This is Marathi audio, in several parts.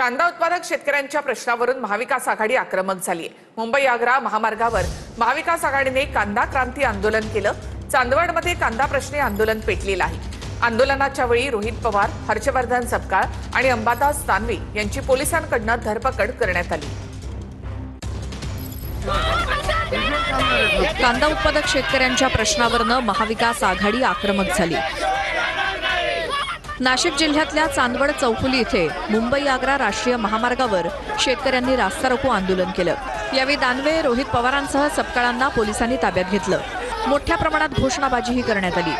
कांदा उत्पादक शेतकऱ्यांच्या प्रश्नावरून महाविकास आघाडी आक्रमक झाली आहे। मुंबई आग्रा महामार्गावर महाविकास आघाडीने कांदा क्रांती आंदोलन केलं। चांदवडमध्ये कांदा प्रश्नी आंदोलन पेटलेलं आहे। आंदोलनाच्या वेळी रोहित पवार, हर्षवर्धन सपकाळ आणि अंबादास दानवे यांची पोलिसांकडून धरपकड करण्यात आली। कांदा उत्पादक शेतकऱ्यांच्या प्रश्नावरून महाविकास आघाडी आक्रमक झाली। नाशिक जिल्ह्यातल्या चांदवड चौफुली इथे मुंबई आग्रा राष्ट्रीय महामार्गावर शेतकऱ्यांनी रास्ता रोको आंदोलन केलं। यावेळी दानवे, रोहित पवारांसह सपकाळांना पोलिसांनी ताब्यात घेतलं। मोठ्या प्रमाणात घोषणाबाजीही करण्यात आली।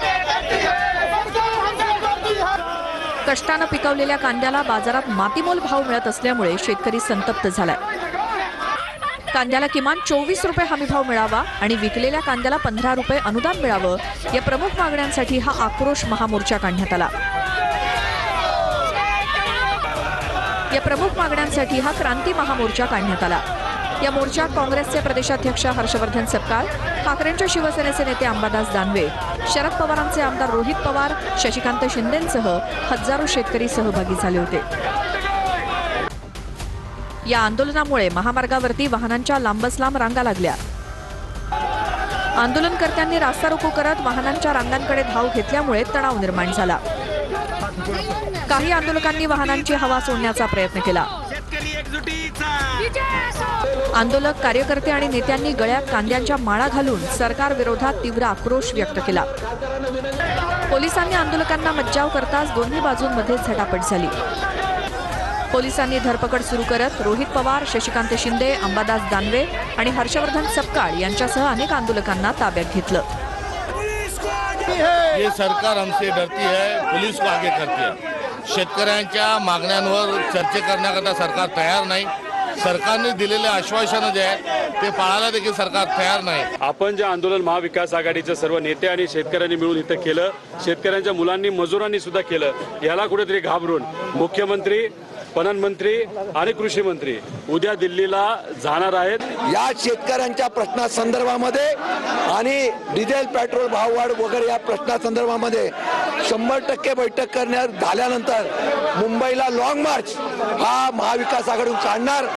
कष्टानं पिकवलेल्या कांद्याला बाजारात मातीमोल भाव मिळत असल्यामुळे शेतकरी संतप्त झालाय। कांद्याला किमान 24 रुपये हमीभाव मिळावा आणि विकलेल्या कांद्याला 15 रुपये अनुदान मिळावं या प्रमुख मागण्यांसाठी हा आक्रोश महामोर्चा काढण्यात आला। या प्रमुख मागण्यांसाठी हा क्रांती महामोर्चा काढण्यात आला। या मोर्चात काँग्रेसचे प्रदेशाध्यक्ष हर्षवर्धन सपकाळ, ठाकरेंच्या शिवसेनेचे नेते अंबादास दानवे, शरद पवारांचे आमदार रोहित पवार, शशिकांत शिंदेंसह हजारो शेतकरी सहभागी झाले होते। या आंदोलनामुळे महामार्गावरती वाहनांच्या लांबच लांब रांगा लागल्या। आंदोलनकर्त्यांनी रास्ता रोको करत वाहनांच्या रांगांकडे धाव घेतल्यामुळे तणाव निर्माण झाला। काही आंदोलकांनी वाहनांची हवा सोडण्याचा प्रयत्न केला। आंदोलक, कार्यकर्ते आणि नेत्यांनी गळ्यात कांद्यांच्या माळा घालून सरकार विरोधात तीव्र आक्रोश व्यक्त केला। पोलिसांनी आंदोलकांना मज्जाव करताच दोन्ही बाजूंमध्ये झटापट झाली। पोलिसांनी धरपकड सुरू करत रोहित पवार, शशिकांत शिंदे, अंबादास दानवे आणि हर्षवर्धन सपकाळ यांच्यासह अनेक आंदोलकांना ताब्यात घेतलं। ये सरकार हमसे डरती है, पुलिस को आगे करती है। शेतकऱ्यांच्या मागण्यांवर चर्चा करण्याकरता सरकार तयार नाही। सरकारने दिलेले आश्वासन जे आहे ते पाळायला देखील सरकार तयार नाही। आपण जे आंदोलन महाविकास आघाडीचे सर्व नेते आणि शेतकऱ्यांनी मिळून इथं केलं, शेतकऱ्यांच्या मुलांनी, मजुरांनी सुद्धा केलं, याला कुठेतरी घाबरून मुख्यमंत्री, पणन मंत्री आणि कृषी मंत्री उद्या दिल्लीला जाणार आहेत। या शेतकऱ्यांच्या प्रश्नासंदर्भामध्ये आणि डिझेल पेट्रोल भाववाढ वगैरे या प्रश्नासंदर्भामध्ये 100% बैठक करण्यात झाल्यानंतर मुंबईला लॉंग मार्च हा महाविकास आघाडीतून काढणार।